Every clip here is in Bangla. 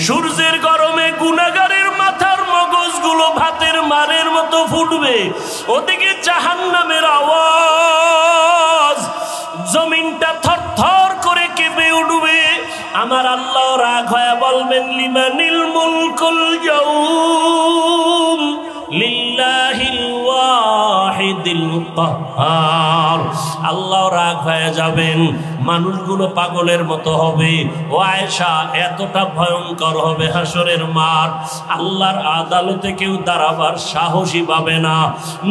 সূর্যের গরমে গুনাহগারের মাথার মগজগুলো ভাতের মারের মতো ফুটবে, ওদিকে জাহান্নামের আওয়াজ, জমিনটা থরথর করে কেঁপে উঠবে। আমার আল্লাহ রাগ হয়ে বলবেন লিমানিল মুলকুল ইয়াউম লিল্লাহিল ওয়াহিদিল কাহ্হার। আল্লাহ রাগ হয়ে যাবেন, মানুষগুলো পাগলের মতো হবে। ও আয়েশা, এতটা ভয়ঙ্কর হবে হাসরের মাঠ, আল্লাহর আদালতে কেউ দাঁড়াবার সাহসী পাবে না।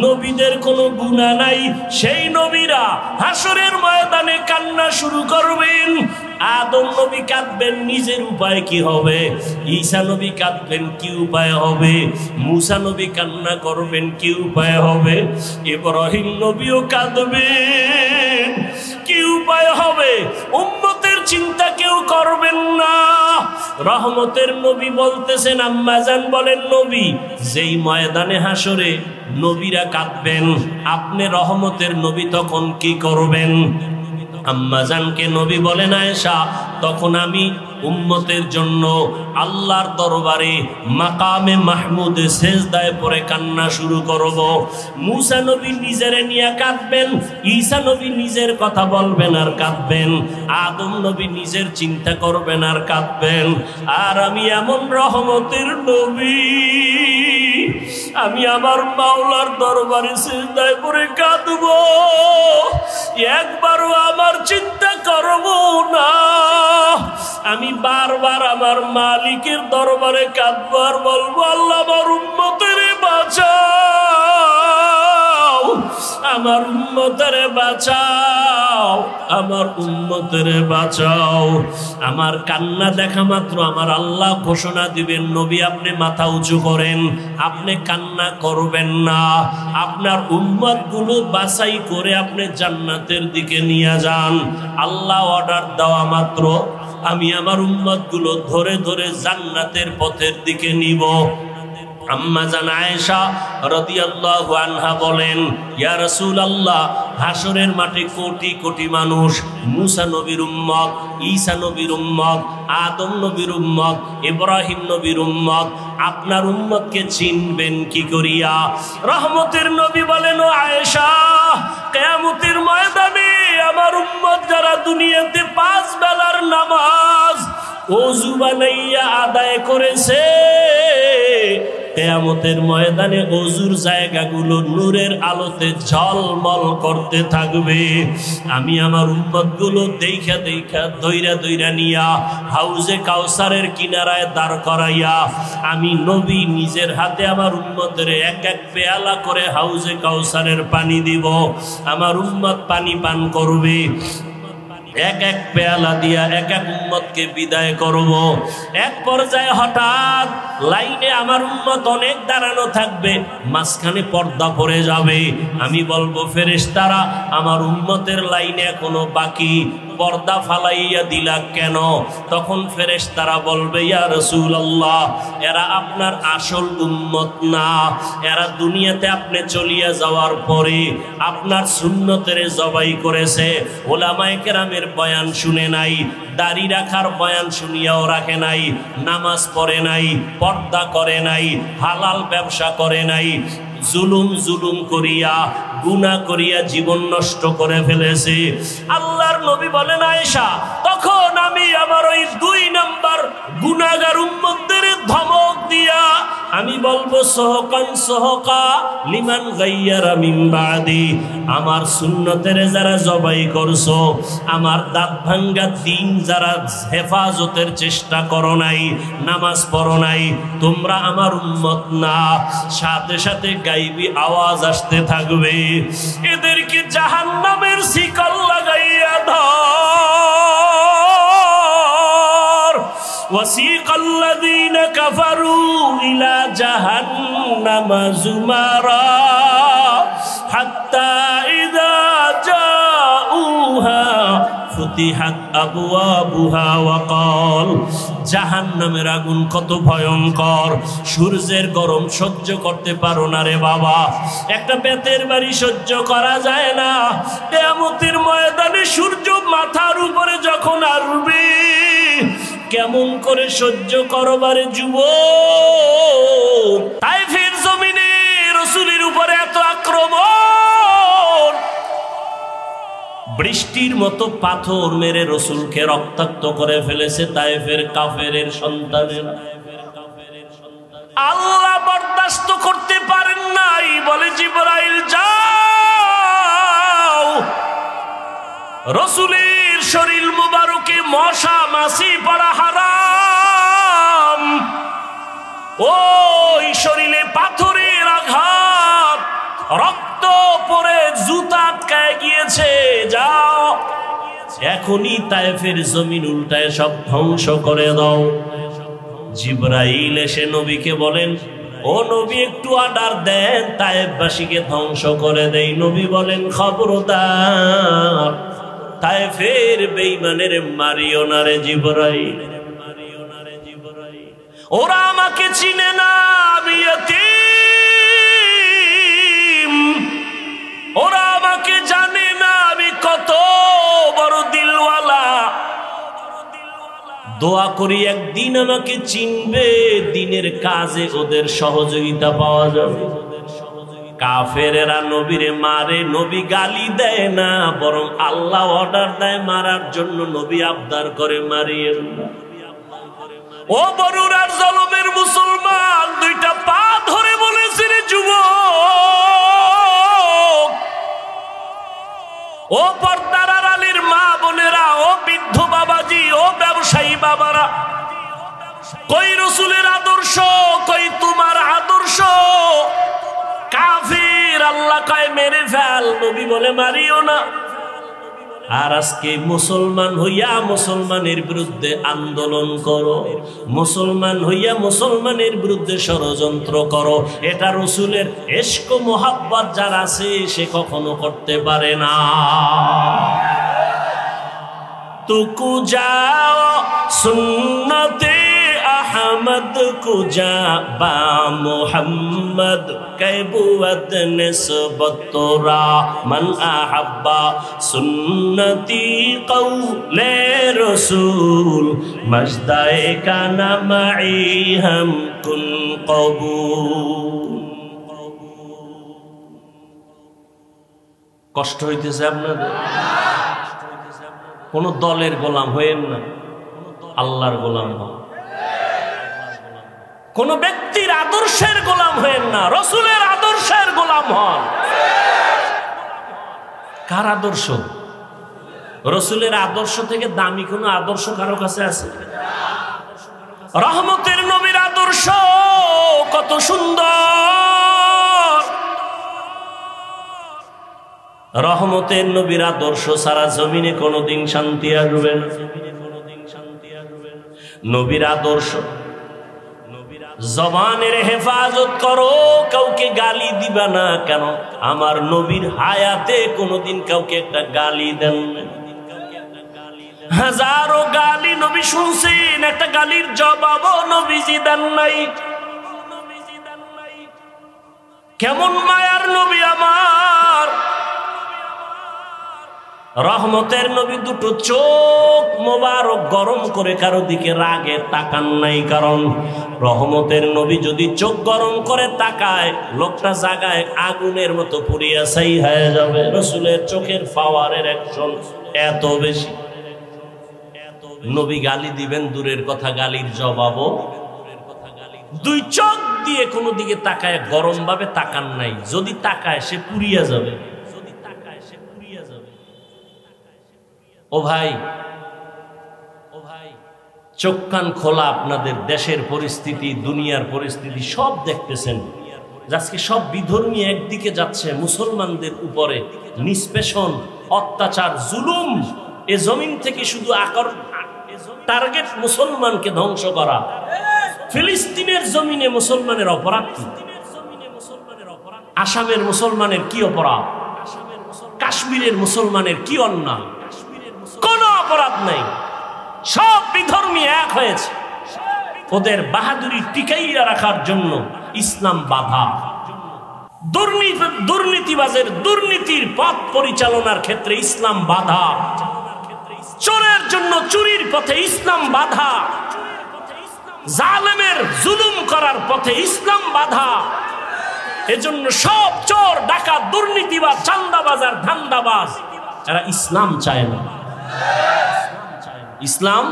নবীদের কোনো গুনাহ নাই, সেই নবীরা হাসরের ময়দানে কান্না শুরু করবেন। আদম নবী কাঁদবেন, নিজের উপায় কি হবে? ঈসা নবী কাঁদবেন, কি উপায় হবে? মুসা নবী কান্না করবেন, কি উপায় হবে? ইব্রাহিম নবীও কাঁদবেন, কি উপায় হবে? উম্মতের চিন্তা কেউ করবেন না। রহমতের নবী বলতেছেন, আম্মাজান বলেন, নবী যেই ময়দানে হাসরে নবীরা কাঁদবেন, আপনি রহমতের নবী তখন কি করবেন? আম্মাজানকে নবী বলেন, আয়েশা, তখন আমি উম্মতের জন্য আল্লাহর দরবারে মাকামে মাহমুদে সেজদায় পড়ে কান্না শুরু করব। মুসা নবী নিজের নিয়ে কাঁদবেন, ঈসা নবী নিজের কথা বলবেন আর কাঁদবেন, আদম নবী নিজের চিন্তা করবেন আর কাঁদবেন। আর আমি এমন রহমতের নবী, আমি আমার মাওলার দরবারে সিজদায় পড়ে কাঁদব, একবারও আমার চিন্তা করব না। আমি বারবার আমার মালিকের দরবারে কাঁদব আর বলবো, আল্লাহ আমার উম্মতের বাঁচাও, আমার উম্মতের বাঁচাও, আমার উম্মতের বাঁচাও। আমার কান্না দেখা মাত্র আমার আল্লাহ ঘোষণা দিবেন, নবী আপনি মাথা উঁচু করেন, আপনি কান্না করবেন না, আপনার উম্মতগুলো বাছাই করে আপনি জান্নাতের দিকে নিয়ে যান। আল্লাহ অর্ডার দেওয়া মাত্র আমি আমার উম্মতগুলো ধরে ধরে জান্নাতের পথের দিকে নিব। আম্মাজান আয়েশা রাদিয়াল্লাহু আনহা বলেন, ইয়া রাসূলুল্লাহ, হাসরের মাঠে কোটি কোটি মানুষ, মুসা নবীর উম্মত, ঈসা নবীর উম্মত, আদম নবীর উম্মত, ইব্রাহিম নবীর উম্মত, আপনার উম্মতকে চিনবেন কি করিয়া? রহমতের নবী বলেন, ও আয়েশা, কিয়ামতের ময়দানে আমার উম্মত যারা দুনিয়াতে 5 বেলার নামাজ ওযু বানাইয়া আদায় করেছে, কিয়ামতের ময়দানে ওযুর জায়গাগুলো নূরের আলোতে ঝলমল করতে থাকবে। আমি আমার উম্মতগুলো দেখা দেখা দইরা দইরা নিয়া হাউজে কাউসারের কিনারায় দাঁড় করাইয়া আমি নবী নিজের হাতে আমার উম্মতের এক এক পেয়ালা করে হাউজে কাউসারের পানি দিব। আমার উম্মত পানি পান করবে, এক এক পেয়ালা দিয়া এক এক উম্মতকে বিদায় করব। এক পর্যায়ে হঠাৎ লাইনে আমার উম্মত অনেক দাঁড়ানো থাকবে, মাঝখানে পর্দা পড়ে যাবে। আমি বলবো, ফেরেশতারা আমার উম্মতের লাইনে এখনো বাকি, পর্দা ফালাইয়া দিলা কেন? তখন ফেরেশতারা বলবে, ইয়া রাসূলুল্লাহ, এরা আপনার আসল উম্মত না, এরা দুনিয়াতে আপনি চলিয়া যাওয়ার পরে আপনার সুন্নতের জবাই করেছে, ওলামায়ে কেরামের বয়ান শুনে নাই, দাড়ি রাখার বয়ান শুনিয়াও রাখে নাই, নামাজ পড়ে নাই, পর্দা করে নাই, হালাল ব্যবসা করে নাই, জুলুম করিয়া গুনাহ করিয়া জীবন নষ্ট করে ফেলেছে। আল্লাহর নবী বলেন, আয়েশা, তখন আমি আমার ওই 2 নাম্বার গুনাহগার উম্মতদের ধমক দিয়া আমি বলবো, সহকান সহকা লিমান গায়্যারা মিন বাদি, আমার সুন্নতের যারা জবাই করছো, আমার দাঁত ভাঙ্গা দিন যারা হেফাজতের চেষ্টা করো নাই, নামাজ পড়ো নাই, তোমরা আমার উম্মত না। সাথে সাথে গাইবি আওয়াজ আসতে থাকবে, এদেরকে জাহান্নামের শিকল লাগাইয়া ধর। ওয়াসিকাল লাযীনা কাফারু ইলা জাহান্নামা যুমারা হাত্তা ইযা জাউহা ফুতিহাত আবওয়াবুহা ওয়া ক্বাল। জাহান্নামের আগুন কত ভয়ঙ্কর, সূর্যের গরম সহ্য করতে পারো না রে বাবা, একটা বেতের বাড়ি সহ্য করা যায় না। কিয়ামতের ময়দানে সূর্য মাথার উপরে যখন আসবে, কেমন করে সহ্য করবারে যুব? তাইফের জমিনে রাসূলের উপরে এত আক্রমণ, বৃষ্টির মতো পাথর মেরে রাসূলকে রক্তাক্ত করে ফেলেছে তাইফের কাফেরের সন্তানেরা। আল্লাহ বরদাস্ত করতে পারেন নাই, বলে জিবরাইল যাও, রাসূলের শরীর মুবারকে মশা মাছি পড়া হারাম, ওই শরীরে পাথরের আঘাত, রক্ত পড়ে জুতা আটকায় গিয়েছে, যাও এখনই তায়েফের জমিন উল্টায় সব ধ্বংস করে দাও। জিবরাইল এসে নবীকে বলেন, ও নবী একটু অর্ডার দেন, তায়েফবাসীকে ধ্বংস করে দেই। নবী বলেন, খবরদার, তায়েফের বেঈমানের মারিও না রে জিবরাইল, ওরা আমাকে চিনে না, আমি ইয়তীম, ওরা আমাকে জানে না আমি কত বড় দিলওয়ালা। দোয়া করি একদিন আমাকে চিনবে, দিনের কাজে ওদের সহযোগিতা পাওয়া যাবে। কাফেরেরা নবীরে মারে, নবী গালি দেয় না, বরং আল্লাহ অর্ডার দেয় মারার জন্য। নবী আবদার করে, মারিয়েন না। ও বরুরার জলমের মুসলমান, দুইটা পা ধরে বলেছে রে যুবক, ও পর্দার আড়ালের মা বোনেরা, ও বৃদ্ধ বাবাজি, ও ব্যবসায়ী বাবারা, কই রাসূলের আদর্শ, কই তোমার আদর্শ? কাফির আল্লাহ কয় মেরে ফেল, নবী বলে মারিও না। আর আজকে মুসলমান হইয়া মুসলমানের বিরুদ্ধে আন্দোলন করো, মুসলমান হইয়া মুসলমানের বিরুদ্ধে ষড়যন্ত্র করো, এটা রাসূলের ইশক মোহাব্বত যার আছে সে কখনো করতে পারে না। তুকু যাও সুন্নতে আহমদ কুজা বা মুহাম্মদ कैबुवत निस्बत तोरा मन अहब्बा सुन्नती कौले रसूल मजदाए का नमाई हम कुन कबूल। কষ্ট হইতেছে আপনাদের? কোন দলের গোলাম হইেন না, আল্লাহর গোলাম হন। কোন ব্যক্তির আদর্শের গোলাম হয়েন না, রাসূলের আদর্শের গোলাম হন। কার আদর্শ? রাসূলের আদর্শ থেকে দামি কোন আদর্শ কারো কাছে আছে? রহমতের নবীর আদর্শ কত সুন্দর! রহমতের নবীর আদর্শ সারা জমিনে কোনদিন শান্তি আসবে না। নবীর আদর্শ, জবানের হেফাজত করো, কাউকে গালি দিবা না। কেন? আমার নবীর হায়াতে কোনদিন কাউকে একটা গালি দেন না। হাজারো গালি নবী শুনছেন, একটা গালির জবাবও নবীজি দেন নাই। কেমন মায়ার নবী আমার! রহমতের নবী দুটো চোখ মোবারক গরম করে কারো দিকে রাগে তাকান নাই। কারণ রহমতের নবী যদি চোখ গরম করে তাকায়, লোকটা জায়গায় আগুনের মতো পুড়িয়া ছাই হয়ে যাবে। রাসূলের চোখের পাওয়ারের অ্যাকশন এত বেশি। নবী গালি দিবেন দূরের কথা, গালির জবাবও দুই চোখ দিয়ে কোনো দিকে তাকায় গরম ভাবে তাকান নাই। যদি তাকায় সে পুড়িয়া যাবে। ও ভাই, চোখ কান খোলা, আপনাদের দেশের পরিস্থিতি, দুনিয়ার পরিস্থিতি সব দেখতেছেন। আজকে সব বিধর্মী একদিকে যাচ্ছে, মুসলমানদের উপরে নিষ্পেষণ, অত্যাচার, জুলুম। এ জমিন থেকে শুধু টার্গেট মুসলমানকে ধ্বংস করা। ফিলিস্তিনের জমিনে মুসলমানের অপরাধ কি? আসামের মুসলমানের কি অপরাধ? কাশ্মীরের মুসলমানের কি অন্যায়? কোনো অপরাধ নাই। সব বিধর্মী এক হয়েছে। ওদের বাহাদুরি টিকাইয়া রাখার জন্য ইসলাম বাধা। দুর্নীতিবাজের দুর্নীতির পথ পরিচালনার ক্ষেত্রে ইসলাম বাধা। চোরের জন্য চুরির পথে ইসলাম বাধা। জালেমের জুলুম করার পথে ইসলাম বাধা। এজন্য সব চোর, ডাকাত, দুর্নীতিবাজ, চাঁদাবাজ, ধান্দাবাজ এরা ইসলাম চায় না। ইসলাম,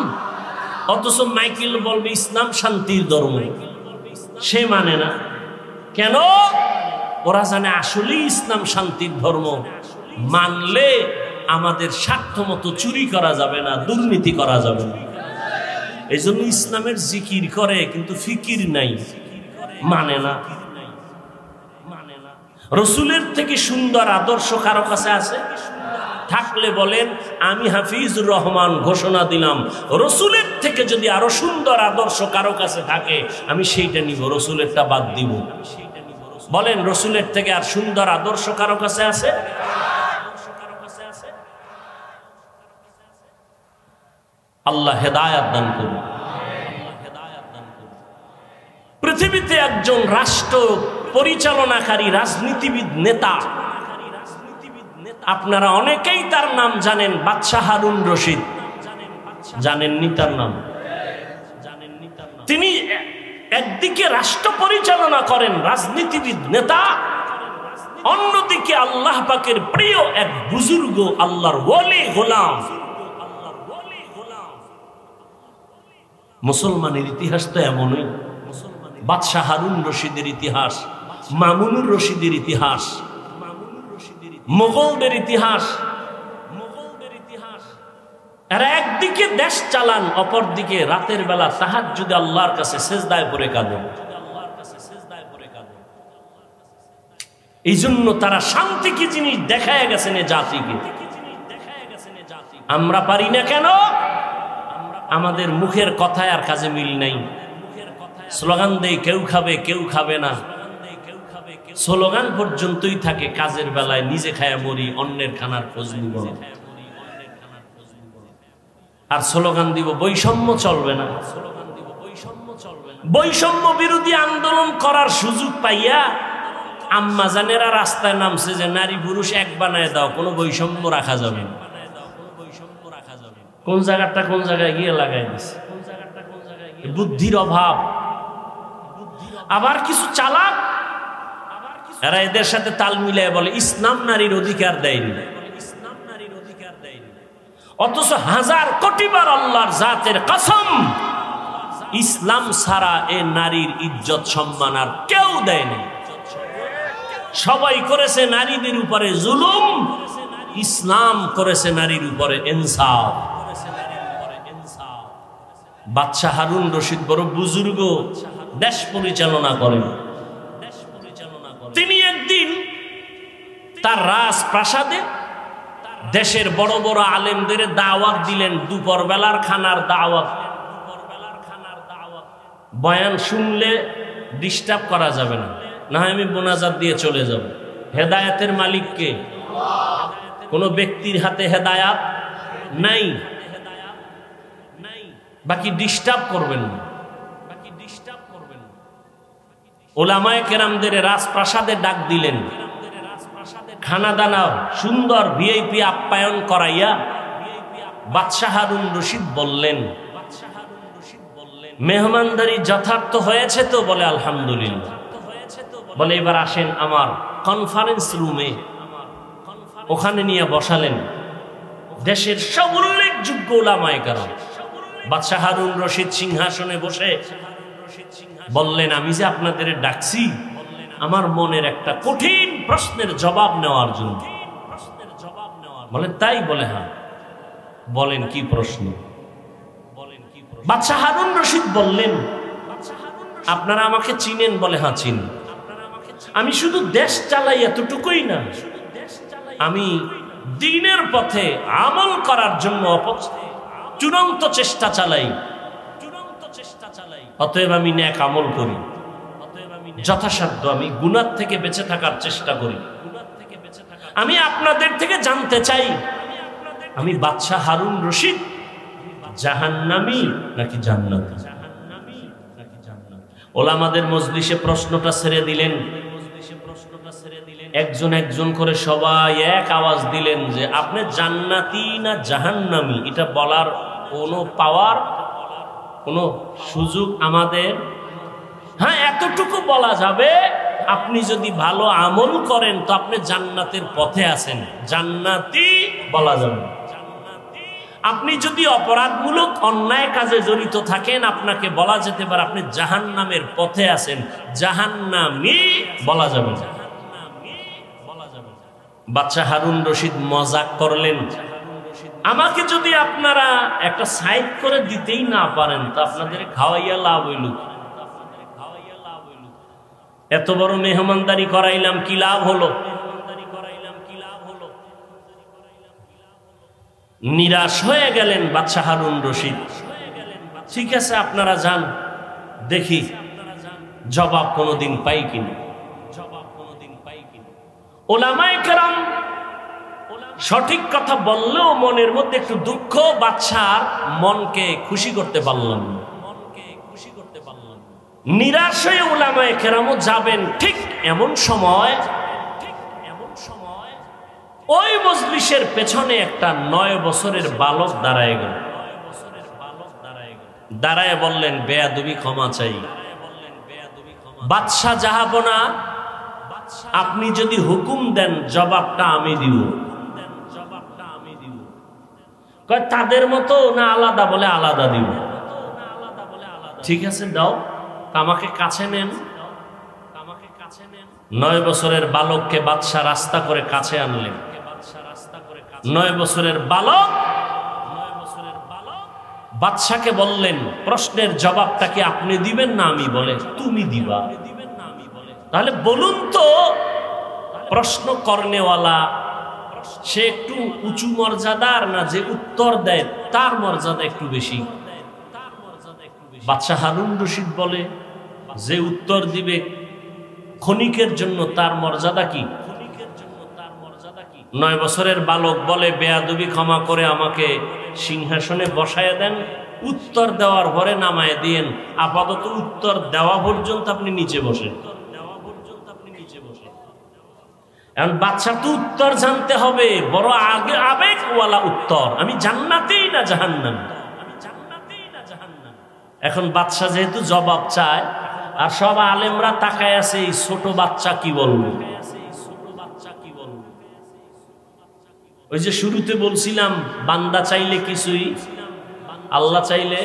অথচ মাইকেল বলবে ইসলাম শান্তির ধর্ম, সে মানে না। কেন? ওরা জানে আসলেই ইসলাম শান্তির ধর্ম। মানলে আমাদের স্বার্থ মতো চুরি করা যাবে না, দুর্নীতি করা যাবে না। এই জন্য ইসলামের জিকির করে কিন্তু ফিকির নাই, মানে না। রসুলের থেকে সুন্দর আদর্শ কারো কাছে আছে? থাকলে বলেন আমি হাফিজুর রহমান ঘোষণা দিলাম, রসুলের থেকে যদি আরো সুন্দর আদর্শ কারো কাছে থাকে আমি সেইটা নিব, রসুলেরটা বাদ দিব। বলেন রসুলের থেকে আর সুন্দর আদর্শ কারো কাছে আছে? আল্লাহ হেদায়াত দান করুন। পৃথিবীতে একজন রাষ্ট্র পরিচালনাকারী রাজনীতিবিদ নেতা, আপনারা অনেকেই তার নাম জানেন, বাদশাহ হারুন রশিদ। জানেননি তার নাম? তিনি একদিকে রাষ্ট্র পরিচালনা করেন, রাজনীতিবিদ নেতা, অন্যদিকে আল্লাহ পাকের প্রিয় এক বুজুর্গ, আল্লাহর ওলি, গোলাম। মুসলমানের ইতিহাস তো এমনই। বাদশাহ হারুন রশিদের ইতিহাস, মামুনুর রশিদের ইতিহাস, মোগলদের ইতিহাস। এরা একদিকে দেশ চালান, অপরদিকে রাতের বেলা তাহাজ্জুদে আল্লাহর কাছে সিজদায় পড়ে কাঁদেন। এই জন্য তারা শান্তি কি জিনিস দেখায় গেছেন এ জাতিকে। আমরা পারি না কেন? আমাদের মুখের কথায় আর কাজে মিল নাই। স্লোগান দেই কেউ খাবে কেউ খাবে না, স্লোগান পর্যন্তই থাকে, কাজের বেলায় নিজে খায়া মরি, অন্যের খানার খোঁজ নিব। আর স্লোগান দিব বৈষম্য চলবে না। বৈষম্য বিরোধী আন্দোলন করার সুযোগ পাইয়া আম্মা জানেরা রাস্তায় নামছে যে নারী পুরুষ এক বানায় দাও, কোনো বৈষম্য রাখা যাবে না। কোন জায়গাটা কোন জায়গায় গিয়ে লাগাই দিছে, বুদ্ধির অভাব। আবার কিছু চালাক এরা এদের সাথে তাল মিলায় বলে ইসলাম নারীর অধিকার দেয়নি, অথচ হাজার কোটিবার আল্লাহর জাতের কসম ইসলাম ছাড়া এ নারীর ইজ্জত সম্মান আর কেউ দেয়নি। সবাই করেছে নারীদের উপরে জুলুম, ইসলাম করেছে নারীর উপরে ইনসাফ। বাদশাহ হারুন রশিদ বড় বুজুর্গ, দেশ পরিচালনা করেন। তিনি একদিন তার রাজপ্রাসাদে দেশের বড় বড় আলেমদের দাওয়াত দিলেন, দুপুর বেলার খানার দাওয়াত। বয়ান শুনলে ডিস্টার্ব করা যাবে না, না হয় আমি মোনাজাত দিয়ে চলে যাব। হেদায়েতের মালিক কে? কোন ব্যক্তির হাতে হেদায়াত নাই। বাকি ডিস্টার্ব করবেন না। ওলামায়ে কেরামদের রাজপ্রাসাদে ডাক দিলেন, খানা দানা সুন্দর ভিআইপি আপ্যায়ন করাইয়া বাদশাহ হারুন রশিদ বললেন, মেহমানদারি যথার্থ হয়েছে তো? বলে আলহামদুলিল্লাহ। বলে এবার আসেন আমার কনফারেন্স রুমে। ওখানে নিয়ে বসালেন দেশের সব উল্লেখযোগ্য ওলামায়ে কেরাম। বাদশাহ হারুন রশিদ সিংহাসনে বসে বললেন, আমি যে আপনাদের ডাকছি আমার মনের একটা কঠিন প্রশ্নের জবাব নেওয়ার জন্য। বলে তাই? বলে হ্যাঁ। বলেন কি প্রশ্ন? বাদশাহ হারুন রশিদ বললেন, আপনারা আমাকে চিনেন? বলে হ্যাঁ চিনি। আমি শুধু দেশ চালাই এতটুকুই না, আমি দ্বীনের পথে আমল করার জন্য চূড়ান্ত চেষ্টা চালাই। অতএব আমি নেক আমল করি, যথাসাধ্য আমি গুনাহ থেকে বেঁচে থাকার চেষ্টা করি। আমি আপনাদের থেকে জানতে চাই, আমি বাদশাহ হারুন রশিদ জাহান্নামী নাকি জান্নাতি? ওলামাদের মজলিসে প্রশ্নটা ছেড়ে দিলেন। একজন একজন করে সবাই এক আওয়াজ দিলেন যে আপনি জান্নাতি না জাহান্নামী, এটা বলার কোনো পাওয়ার কোনো সুযোগ আমাদের, হ্যাঁ এতটুকু বলা যাবে, আপনি যদি ভালো আমল করেন তো আপনি জান্নাতের পথে আছেন, জান্নাতি বলা যাবে। আপনি যদি অপরাধমূলক অন্যায় কাজে জড়িত থাকেন আপনাকে বলা যেতে পারে আপনি জাহান্নামের পথে আছেন, জাহান্নামী বলা যাবে না। বাচ্চা হারুন রশিদ মজাক করলেন, আমাকে যদি আপনারা একটা সাইড করে দিতেই না পারেন তো আপনাদের খাওয়াইয়া লাভ হইল, এত বড় মেহমানদারি করাইলাম কি লাভ হলো? নিরাশ হয়ে গেলেন বাদশা হারুন রশিদ। ঠিক আছে আপনারা যান, দেখি জবাব কোনোদিন পাই কিনা। ওলামায়ে কেরাম সঠিক কথা বললেও মনের মধ্যে একটু দুঃখ, বাদশার মনকে খুশি করতে পারলাম না। নিরাশ হয়ে ওলামায়ে কেরামও যাবেন। ঠিক এমন সময় ওই মজলিসের পেছনে একটা 9 বছরের বালক দাঁড়ায় গেল। দাঁড়ায় বললেন, বেয়াদবি ক্ষমা চাই। বাদশা জাহাপনা, আপনি যদি হুকুম দেন জবাবটা আমি দিব। কয় তাদের মতো না আলাদা? বলে আলাদা দিব। ঠিক আছে দাও, আমাকে কাছে নেন। 9 বছরের বালককে বাদশা রাস্তা করে কাছে আনলেন। 9 বছরের বালক বাদশাকে বললেন, প্রশ্নের জবাবটা কি আপনি দিবেন না আমি? বলে তুমি দিবা। তাহলে বলুন তো, প্রশ্ন করনেওয়ালা সে একটু উঁচু মর্যাদার না যে উত্তর দেয় তার মর্যাদা একটু বেশি? বাদশা হারুন রশিদ বলে, যে উত্তর দিবে ক্ষণিকের জন্য তার মর্যাদা কি? 9 বছরের বালক বলে, বেয়াদবি ক্ষমা করে আমাকে সিংহাসনে বসায় দেন, উত্তর দেওয়ার পরে নামায় দিয়েন, আপাতত উত্তর দেওয়া পর্যন্ত আপনি নিচে বসেন। এখন বাদশা তো উত্তর জানতে হবে, বড় আগে আবেগওয়ালা উত্তর, আমি জান্নাতি না জাহান্নামী। এখন বাদশা যেহেতু জবাব চায়, আর সব আলেমরা তাকায় আছে এই ছোট বাচ্চা কি বলবে। ওই যে শুরুতে বলছিলাম, বান্দা চাইলে কিছুই, আল্লাহ চাইলে।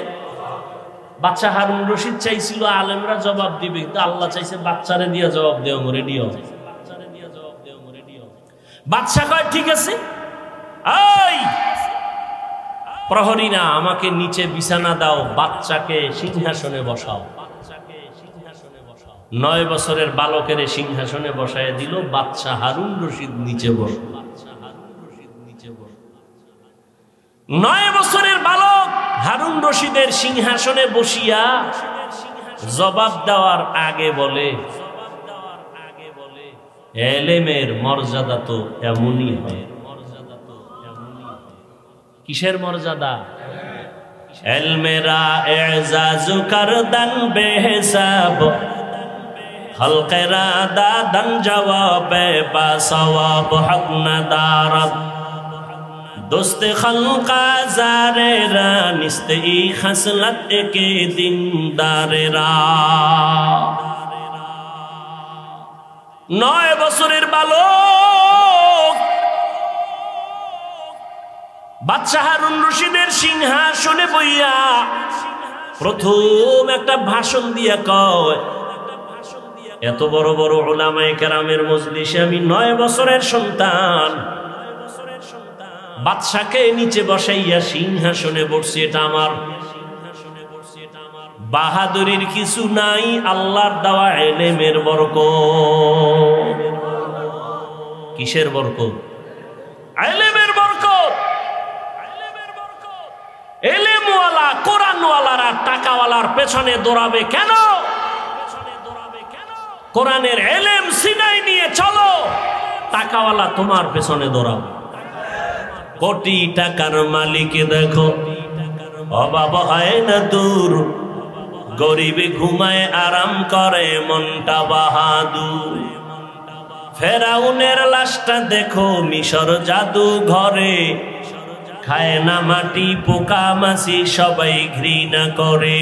বাচ্চা হারুন রশিদ চাইছিল আলেমরা জবাব দিবে, কিন্তু আল্লাহ চাইছে বাচ্চারে দিয়া জবাব দেও, রেডিও। বাদশা কয় ঠিক আছে, এই প্রহরীরা আমাকে নিচে বিছানা দাও, বাচ্চাকে সিংহাসনে বসাও। 9 বছরের বালকের সিংহাসনে বসায় দিল, বাদশা হারুন রশিদ নিচে বসল। 9 বছরের বালক হারুন রশিদের সিংহাসনে বসিয়া জবাব দেওয়ার আগে বলে, এলেমের মর্যাদা তো এমনই হয়। কিসের মর্যাদা? এলমেরা এজাজু করদান বেহিসাব, হলকেরা দাদান জবাবে বা সওয়াব হক নদারত, দোস্তে খলকা জারেরা নিস্তে ই খসলত একে দিনদারেরা। 9 বছরের বালক বাদশা হারুন রশিদের সিংহাসনে বইয়া প্রথম একটা ভাষণ দিয়া কয়, এত বড় বড় উলামায়ে কেরামের মজলিসে আমি 9 বছরের সন্তান, বাদশাকে নিচে বসাইয়া সিংহাসনে বসছি, এটা আমার বাহাদুরির কিছু নাই, আল্লাহর দেওয়া ইলমের বরকত। কিসের বরকত? ইলমের বরকত। ইলমওয়ালা কোরআনওয়ালারা টাকাওয়ালার পেছনে দৌড়াবে কেন? কোরআনের ইলম সিনাই নিয়ে চলো, টাকাওয়ালা তোমার পেছনে দৌড়াবে। কোটি টাকার মালিক দেখো, অভাব হয় না দূর, গরিবে ঘুমায় আরাম করে মনটা বাহাদুর। ফেরাউনের লাশটা দেখো মিশর জাদু ঘরে, খায় না মাটি পোকা মাছি সবাই ঘৃণা করে।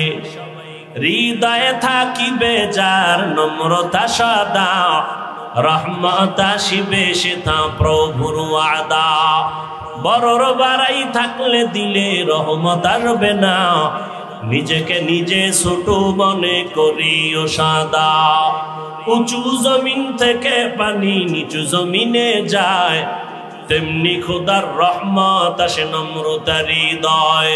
হৃদয়ে থাকিবে যার নম্রতা সদা, রহমত আসিবে সেথা প্রভুর ওয়াদা। বড়র বাড়াই থাকলে দিলে রহমত আসবে না, নিজেকে নিজে ছোট মনে করিও সাদা। উঁচু জমিন থেকে পানি নিচু জমিনে যায়, তেমনি খোদার রহমত আসে নম্রতার হৃদয়।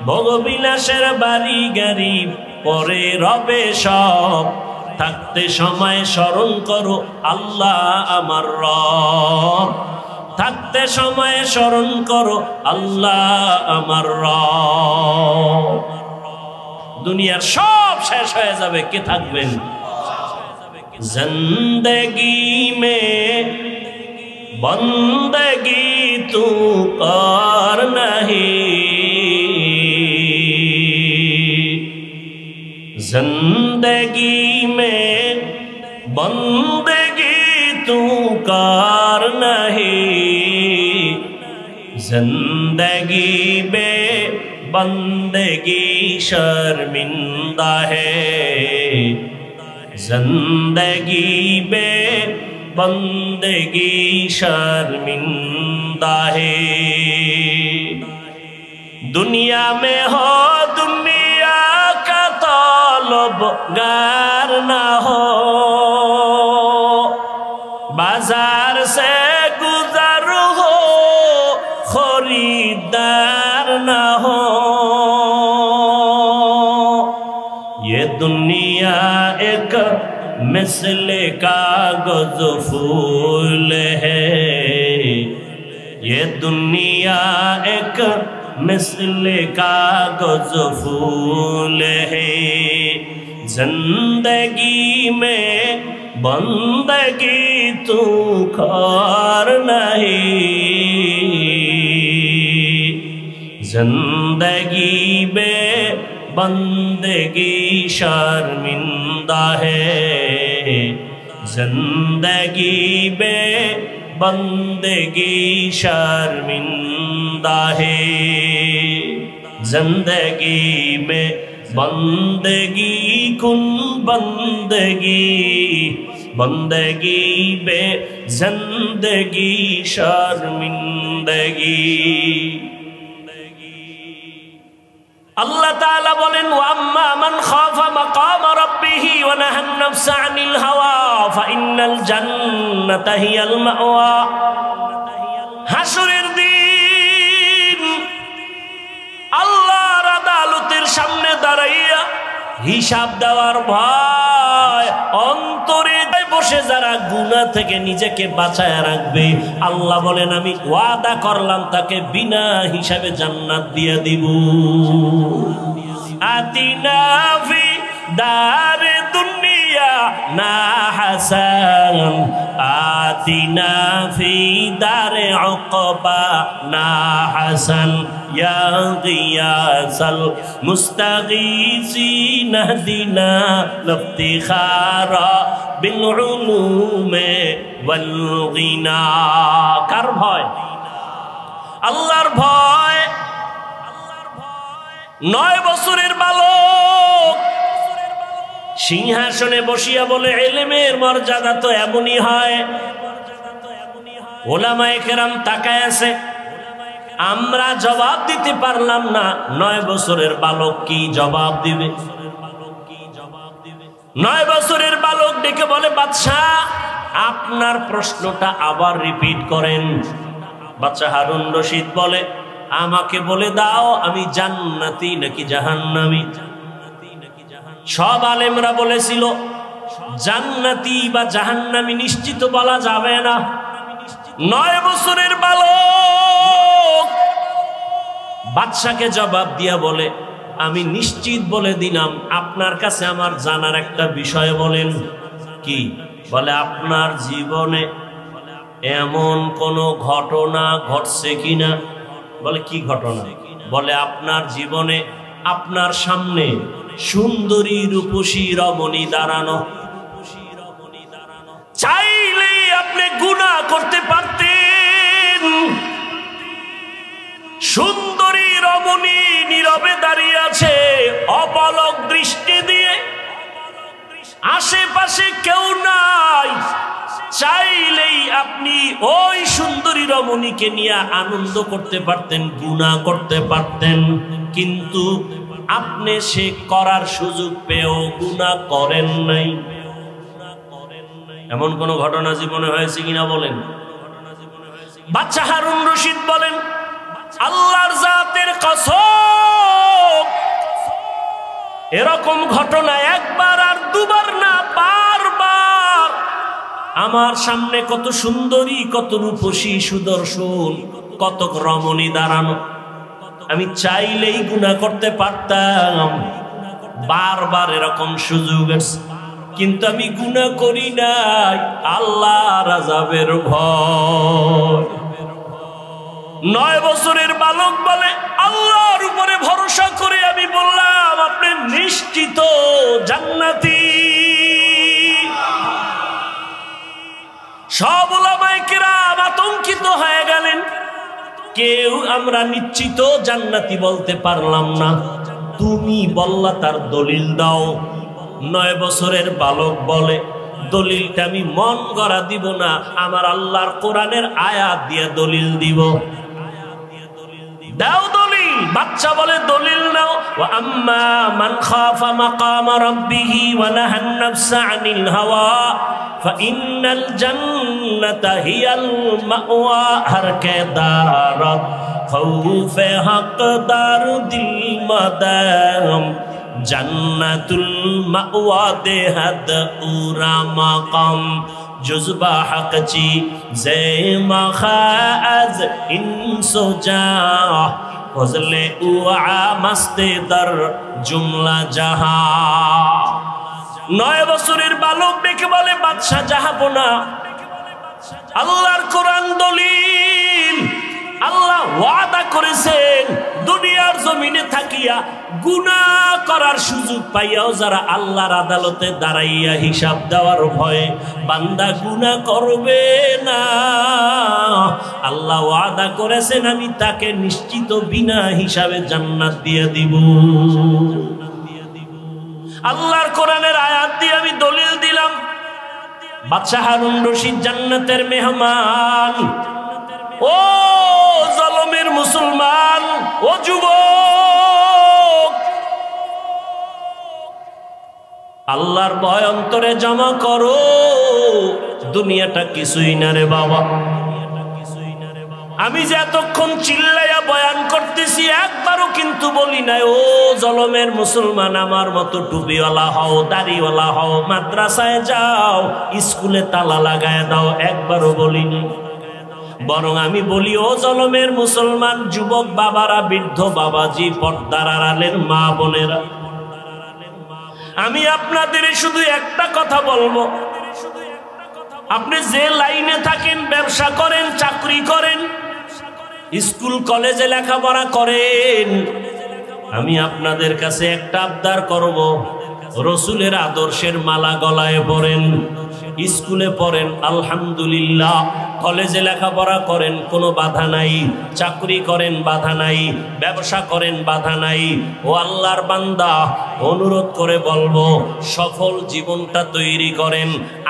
ভোগবিলাসের বাড়ি গাড়ি পরে রবে সব, থাকতে সময় স্মরণ করো আল্লাহ আমার রব। থাকতে সময় স্মরণ করো আল্লাহ আমার রব। দুনিয়ার সব শেষ হয়ে যাবে, কে থাকবেন? জিন্দেগি মে বন্দগি তু কর নাহি, जिंदगी में बंदगी तू कर नहीं, जिंदगी में बंदगी शर्मिंदा है, जिंदगी में बंदगी शर्मिंदा है। दुनिया में हो दुनिया का तलबगार ना हो, बाजार से गुजर हो खरीदार ना हो। ये दुनिया एक मिसले कागज फूल है, ये दुनिया एक मिसले कागज फूल है। जिंदगी में बंदगी तू कर नहीं, जिंदगी में बंदगी शर्मिंदा है, जिंदगी में बंदगी शर्मिंदा है। जिंदगी में बंदगी कुन बंदगी, बंदगी बे जिंदगी शर्मिंदगी। अल्लाह ताला बोलेन वअम्मा मन खाफा मकाम रब्बिही व नहन नफ्स अनिल हवा फाइन्नल जन्नता हियल मावा। हाशुरेर दिन আল্লাহর আদালতের সামনে দাঁড়াইয়া হিসাব দেওয়ার ভয় অন্তরে বসে যারা গুনাহ থেকে নিজেকে বাঁচায় রাখবে, আল্লাহ বলেন আমি ওয়াদা করলাম তাকে বিনা হিসাবে জান্নাত দিয়ে দিব। আতিনা ফি দারে দুনিয়া না হাসান, আতিনা ফি দারে উকবা না হাসান, ইয়া গিয়াসাল মুস্তাগীসিন হদিনা লিফতিখারা বিল উলুমে ওয়াল গিনা। কার ভয়? আল্লাহর ভয়। 9 বছরের বালক সিংহাসনে বসিয়া বলে ইলমের মর্যাদা তো এমনই হয়। উলামায়ে কেরাম তাকায় আছে, আমরা জবাব দিতে পারলাম না, 9 বছরের বালক কি জবাব দিবে? 9 বছরের বালক ডেকে বলে বাদশাহ আপনার প্রশ্নটা আবার রিপিট করেন। বাদশাহ হারুন রশিদ বলে আমাকে বলে দাও আমি জান্নাতি নাকি জাহান্নামী। সব আলেমরা বলেছিল জান্নাতি বা জাহান্নামী নিশ্চিত বলা যাবে না। 9 বছরের বালক বাদশাকে জবাব দিয়া বলে আমি নিশ্চিত বলে দিলাম, আপনার কাছে আমার জানার একটা বিষয় বলেন। কি? বলে আপনার জীবনে এমন কোন ঘটনা ঘটছে কিনা। বলে কি ঘটনা? বলে আপনার জীবনে আপনার সামনে সুন্দরী রূপসী রমণী দাঁড়ানো, চাইলেই আপনি গুনাহ করতে পারতেন। সুন্দরী রমণী নীরবে দাঁড়িয়ে আছে অপলক দৃষ্টি দিয়ে, আশেপাশে কেউ নাই। চাইলেই আপনি ওই সুন্দরী রমণীকে নিয়ে আনন্দ করতে পারতেন, গুনাহ করতে পারতেন, কিন্তু আপনি সে করার সুযোগ পেয়েও গুনাহ করেন নাই। এমন কোন ঘটনা জীবনে হয়েছে কিনা বলেন? বাচ্চা হারুন রশিদ বলেন, আল্লাহর জাতের কসম, এরকম ঘটনা একবার আর দুবার না, বারবার আমার সামনে কত সুন্দরী, কত রূপসী, সুদর্শন, কত রমণী দাঁড়ানো, আমি চাইলেই গুনাহ করতে পারতাম। বারবার এরকম সুযোগ আছে, কিন্তু আমি গুনাহ করি নাই আল্লাহর আযাবের ভয়। 9 বছরের বালক বলে, আল্লাহর উপরে ভরসা করে আমি বললাম, আপনি নিশ্চিত জান্নাতি। সব উলামায়ে কেরাম আতঙ্কিত হয়ে গেলেন, কেউ আমরা নিশ্চিত জান্নাতি বলতে পারলাম না। তুমি বললা তার দলিল দাও। 9 বছরের বালক বলে, দলিলটা আমি মন গড়া দিব না, আমার আল্লাহর কোরআনের আয়াত দিয়ে দলিল দিব। দাও দলিল। বাচ্চা বলে, দলিল নাও। ওয়া আম্মা মান খাফা মাকাম রাব্বিহি ওয়া নাহান নাফসা আনিল হাওয়া ফাইন্নাল জান্নাতা হিয়াল মাওয়া। হর কে দারত খৌফে হকদার দিল মাদাম জান্নাতুল মাওয়া দেহাদ উরা মাকাম জুজবা হকচি জে মাখাজ ইনসোজা ফজলে উআ মস্তে দর জুমলা জাহা। 9 বছরের বালক ডেকে বলে, বাদশা জাহাপনা, আল্লাহর কোরআন দলিল। আল্লাহ ওয়াদা করেছেন, দুনিয়ার জমিনে থাকিয়া গুনাহ করার সুযোগ পাইয়াও যারা আল্লাহর আদালতে দাঁড়াইয়া হিসাব দেওয়ার ভয়ে বান্দা গুনাহ করবে না, আল্লাহ ওয়াদা করেছেন আমি তাকে নিশ্চিত বিনা হিসাবে জান্নাত দিয়ে দিব। আল্লাহর কোরআনের আয়াত দিয়ে আমি দলিল দিলাম। বাদশা হারুন রশিদ জান্নাতের মেহমান। ও জলমের মুসলমান, ও যুবক, আল্লাহর ভয় অন্তরে জমা করো। দুনিয়াটা কিছুই না রে বাবা। আমি যে এতক্ষণ চিল্লাইয়া বয়ান করতেছি, একবারও কিন্তু বলি নাই ও জলমের মুসলমান, আমার মতো টুপিওয়ালা হও, দাড়িওয়ালা হও, মাদ্রাসায় যাও, স্কুলে তালা লাগায় দাও, একবারও বলিনি। বরং আমি বলি, ও জলমের মুসলমান যুবক বাবারা, বৃদ্ধ বাবাজি, পর্দার আড়ালের মা বোনেরা, আমি আপনাদের শুধু একটা কথা বলবো, আপনি যে লাইনে থাকেন, ব্যবসা করেন, চাকরি করেন, স্কুল কলেজে লেখাপড়া করেন, আমি আপনাদের কাছে একটা আবদার করব, রসুলের আদর্শের মালা গলায় পরেন, স্কুলে পড়েন আলহামদুলিল্লাহ, কলেজে লেখাপড়া করেন কোনো বাধা নাই, চাকরি করেন বাধা নাই, ব্যবসা করেন বাধা নাই। ও আল্লাহর বান্দা, অনুরোধ করে বলবো, সফল জীবনটা তৈরি করেন,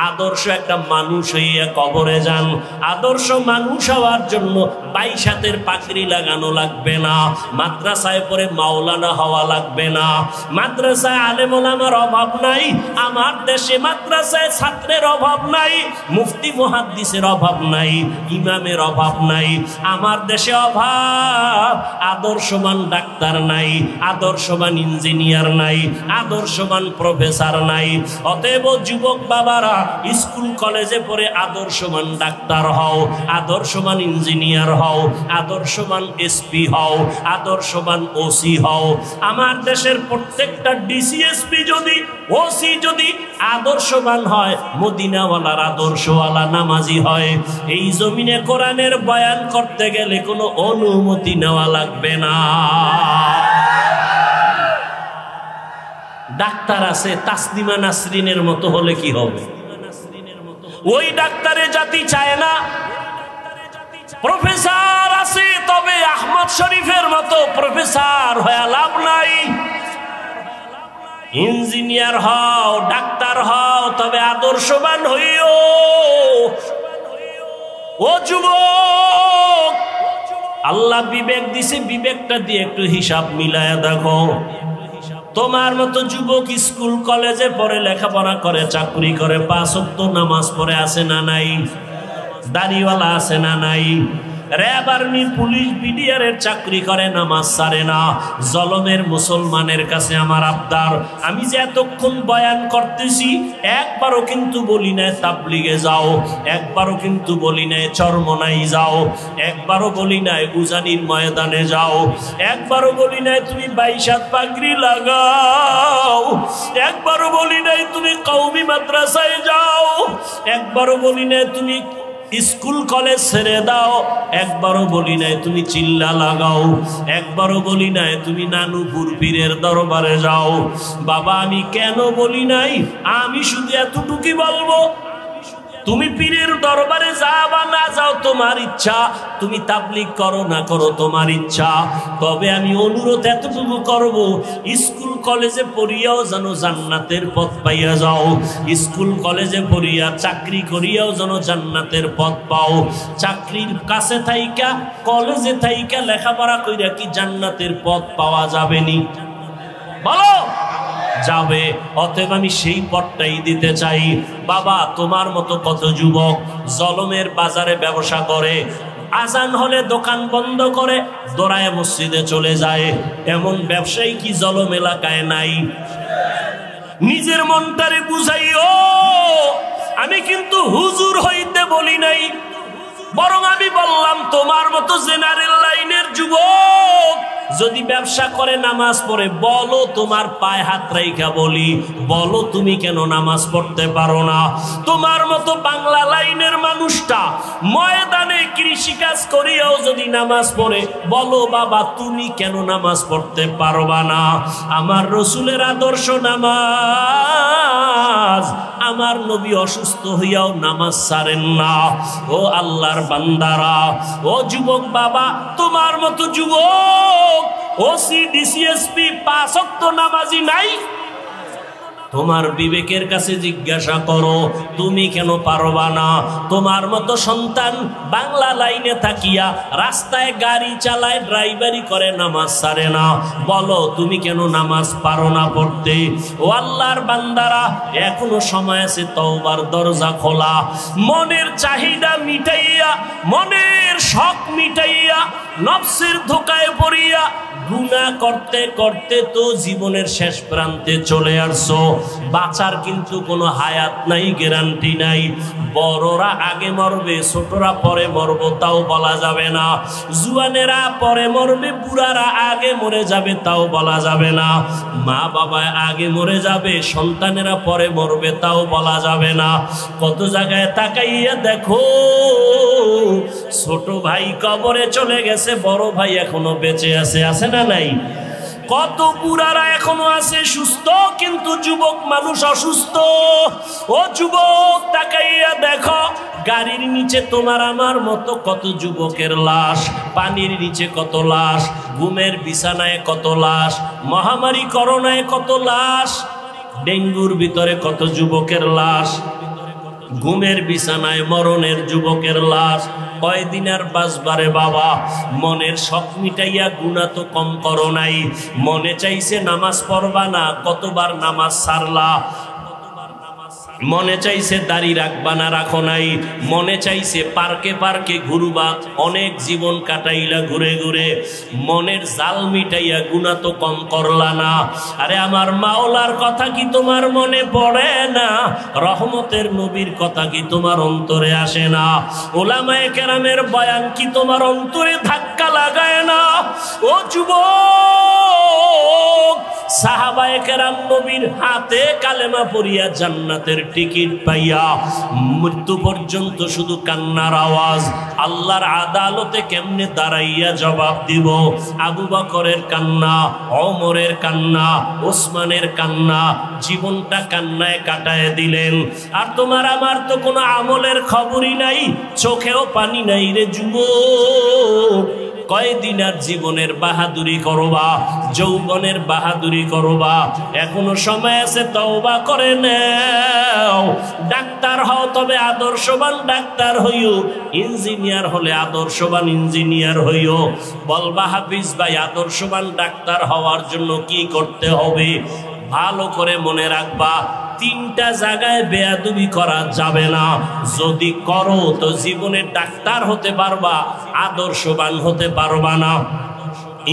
আদর্শ একটা মানুষ হইয়া কবরে যান। আদর্শ মানুষ হওয়ার জন্য 22 হাতের পাগড়ি লাগানো লাগবে না, মাদ্রাসায় পড়ে মাওলানা হওয়া লাগবে না, মাদ্রাসায় আলেম ওলামার অভাব নাই, আমার দেশে মাদ্রাসায় ছাত্রের অভাব নাই, মুফতি মুহাদ্দিসের অভাব নাই, ইমামের অভাব নাই। আমার দেশে অভাব আদর্শবান ডাক্তার নাই, আদর্শবান ইঞ্জিনিয়ার নাই, আদর্শবান প্রফেসর নাই। অতএব যুবক বাবারা, স্কুল কলেজে পড়ে আদর্শবান ডাক্তার হও, আদর্শবান ইঞ্জিনিয়ার হও, আদর্শবান এসপি হও, আদর্শবান ওসি হও। আমার দেশের প্রত্যেকটা ডিসিএসপি যদি, ওসি যদি আদর্শবান হয়, মদিনাওয়ালার আদর্শওয়ালা নামাজি হয়, এই জমিনে কোরআনের বয়ান করতে গেলে কোনো অনুমতি নেওয়া লাগবে না। ডাক্তার আছে তাসলিমা নাসরিনের মতো হলে কি হবে? ওই ডাক্তারে জাতি চায় না। প্রফেসর আছে, তবে আহমদ শরীফের মতো প্রফেসর হয়ে লাভ নাই। ইঞ্জিনিয়ার হও, ডাক্তার হও, তবে আদর্শবান হইও। ও যুবক, আল্লাহ বিবেক দিছে, বিবেকটা দিয়ে একটু হিসাব মিলায়া দেখো। তোমার মতো যুবক স্কুল কলেজে পড়ে, লেখাপড়া করে, চাকরি করে, 5 ওয়াক্ত নামাজ পড়ে আছে না নাই? দাড়িওয়ালা আছে না নাই? র্যাব, আর্মি, পুলিশ, বিডিআরের চাকরি করে, নামাজ ছাড়ে না। জলমের মুসলমানের কাছে আমার আবদার, আমি যে এতক্ষণ বয়ান করতেছি, একবারও কিন্তু বলি নাই তাবলিগে যাও, একবারও কিন্তু বলি নাই চরমনাই যাও, একবারও বলি নাই উজানির ময়দানে যাও, একবারও বলি নাই তুমি 22 হাত পাগড়ি লাগাও, একবারও বলি নাই তুমি কওমি মাদ্রাসায় যাও, একবারও বলি নাই তুমি স্কুল কলেজ ছেড়ে দাও, একবারও বলি নাই তুমি চিল্লা লাগাও, একবারও বলি নাই তুমি নানুপুর পীরের দরবারে যাও। বাবা, আমি কেন বলি নাই? আমি শুধু এতটুকুই বলবো, তুমি পীরের দরবারে যাও বা না যাও তোমার ইচ্ছা, তুমি তাবলীগ করো না করো তোমার ইচ্ছা, তবে আমি অনুরোধ এতটুকু করব, স্কুল কলেজে পড়িয়াও যেন জান্নাতের পথ পাইয়া যাও, স্কুল কলেজে পড়িয়া চাকরি করিয়াও যেন জান্নাতের পথ পাও। চাকরির কাছে থাইকা, কলেজে থাইকা লেখাপড়া কইরা কি জান্নাতের পথ পাওয়া যাবে নি? বলো, যাবে। অতএব আমি সেই পথটাই দিতে চাই। বাবা, তোমার মতো কত যুবক জলমের বাজারে ব্যবসা করে, আজান হলে দোকান বন্ধ করে দৌড়ায় মসজিদে চলে যায়। এমন ব্যবসায়ী কি জলম এলাকায় নাই? নিজের মনটারে বুঝাইও। আমি কিন্তু হুজুর হইতে বলি নাই, বরং আমি বললাম তোমার মতো জেনারেল লাইনের যুবক যদি ব্যবসা করে, নামাজ পড়ে, বলো তোমার পায়ে হাত রাইখা বলি, বলো তুমি কেন নামাজ পড়তে পারো না? তোমার মতো বাংলা লাইনের মানুষটা ময়দানে কৃষিকাজ করিয়াও যদি নামাজ পড়ে, বলো বাবা তুমি কেন নামাজ পড়তে পারবা না? আমার রসুলের আদর্শ নামাজ, আমার নবী অসুস্থ হইয়াও নামাজ ছাড়েন না। ও আল্লাহর বান্দারা, ও যুবক বাবা, তোমার মতো যুবক ওসি, ডিসিএসপি 5 ওয়াক্ত নামাজি নাই? তোমার বিবেকের কাছে জিজ্ঞাসা করো, তুমি কেন পারবা না? তোমার মতো সন্তান বাংলা লাইনে থাকিয়া রাস্তায় গাড়ি চালায়, ড্রাইভারি করে, নামাজ ছাড়ে না, বলো তুমি কেন নামাজ পারো না পড়তে? ও আল্লাহর বান্দারা, এখনো সময় আছে, তওবার দরজা খোলা। মনের চাহিদা মিটাইয়া, মনের শখ মিটাইয়া, নফসের ধোকায় পড়িয়া গুনাহ করতে করতে তো জীবনের শেষ প্রান্তে চলে আসছো। বাঁচার কিন্তু কোনো হায়াত নাই, গ্যারান্টি নাই। বড়রা আগে মরবে, ছোটরা পরে মরবো, তাও বলা যাবে না। জুয়ানেরা পরে মরবে, বুড়ারা আগে মরে যাবে, তাও বলা যাবে না। মা বাবা আগে মরে যাবে, সন্তানেরা পরে মরবে, তাও বলা যাবে না। কত জায়গায় তাকাইয়া দেখো, ছোট ভাই কবরে চলে গেছে, বড় ভাই এখনো বেঁচে আছে, আছে না নাই? কত বুড়ারা এখনো আছে সুস্থ, কিন্তু যুবক মানুষ অসুস্থ। ও যুবক, তাকাইয়া দেখো, গাড়ির নিচে তোমার আমার মতো কত যুবকের লাশ, পানির নিচে কত লাশ, ঘুমের বিছানায় কত লাশ, মহামারী করোনায় কত লাশ, ডেঙ্গুর ভিতরে কত যুবকের লাশ, ঘুমের বিছানায় মরণের যুবকের লাশ। কয়দিন আর বাঁচবারে বাবা? মনের শখ মিটাইয়া গুনাহ তো কম করো নাই। মনে চাইছে নামাজ পড়বা না, কতবার নামাজ ছাড়লা। মনে চাইছে দাড়ি রাখবা না, রাখো নাই। মনে চাইছে পার্কে পার্কে ঘুরবা, অনেক জীবন কাটাইলা ঘুরে ঘুরে। মনের জাল মিটাইয়া গুনাহ তো কম করলা না। আরে আমার মাওলার কথা কি তোমার মনে পড়ে না? রহমতের নবীর কথা কি তোমার অন্তরে আসে না? ওলামায়ে কেরামের বয়ান কি তোমার অন্তরে ধাক্কা লাগায় না? ও যুবক, সাহাবায়ে কেরাম নবীর হাতে কালেমা পড়িয়া জান্নাতে জান্নাতের টিকিট পাইয়া মৃত্যু পর্যন্ত শুধু কান্নার আওয়াজ। আল্লাহর আদালতে কেমনে দাঁড়াইয়া জবাব দিব? আবু বকরের কান্না, ওমরের কান্না, ওসমানের কান্না, জীবনটা কান্নায় কাটায় দিলেন। আর তোমার আমার তো কোনো আমলের খবরই নাই, চোখেও পানি নাই রে যুবক। কয়দিন আর জীবনের বাহাদুরি করবা, যৌবনের বাহাদুরি করবা? এখনো সময় আছে, তওবা করে নাও। ডাক্তার হও তবে আদর্শবান ডাক্তার হইও, ইঞ্জিনিয়ার হলে আদর্শবান ইঞ্জিনিয়ার হইও। বলবা হাফিজ ভাই আদর্শবান ডাক্তার হওয়ার জন্য কি করতে হবে? ভালো করে মনে রাখবা, তিনটা জায়গায় বেয়াদবি করা যাবে না। যদি করো তো জীবনে ডাক্তার হতে পারবা, আদর্শবান হতে পারবা না।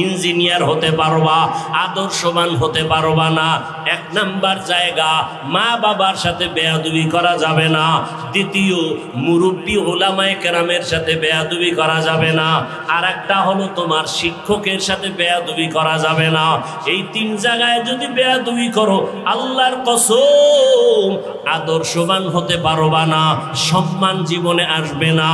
ইঞ্জিনিয়ার হতে পারবা, আদর্শবান হতে পারবা না। এক নাম্বার জায়গা, মা বাবার সাথে বেয়াদবি করা যাবে না। দ্বিতীয়, মুরব্বী ওলামায়ে কেরামের সাথে বেয়াদবি করা যাবে না। আর একটা হলো তোমার শিক্ষকের সাথে বেয়াদবি করা যাবে না। এই তিন জায়গায় যদি বেয়াদবি করো, আল্লাহর কসম আদর্শবান হতে পারবা না, সম্মান জীবনে আসবে না,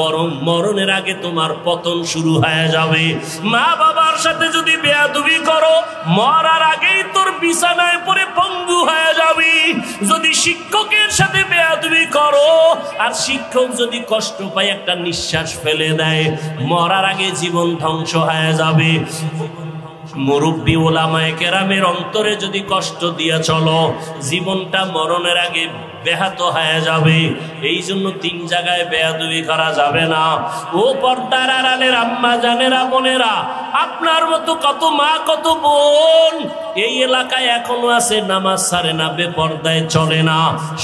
বরং মরণের আগে তোমার পতন শুরু হয়ে যাবে। মা বাবার সাথে যদি বেয়াদবি করো, মরার আগেই তোর বিছানায় পড়ে পঙ্গু হয়ে যাবি। যদি শিক্ষকের সাথে বেয়াদবি করো, আর শিক্ষক যদি কষ্ট পায়, একটা নিঃশ্বাস ফেলে দেয়, মরার আগে জীবন ধ্বংস হয়ে যাবে। মুরব্বী ওলামায়ে কেরামের অন্তরে যদি কষ্ট দিয়া চলো, জীবনটা মরণের আগে ব্যাহত হয়ে যাবে। এই জন্য তিন জায়গায় বেয়াদবি করা যাবে না। ও পর্দার আড়ালের আম্মা জানেরা, বোনেরা, আপনার মতো কত মা কত বোন এই এলাকায় এখনো আছে, নামাজ ছাড়ে না, বেপর্দায় চলে না,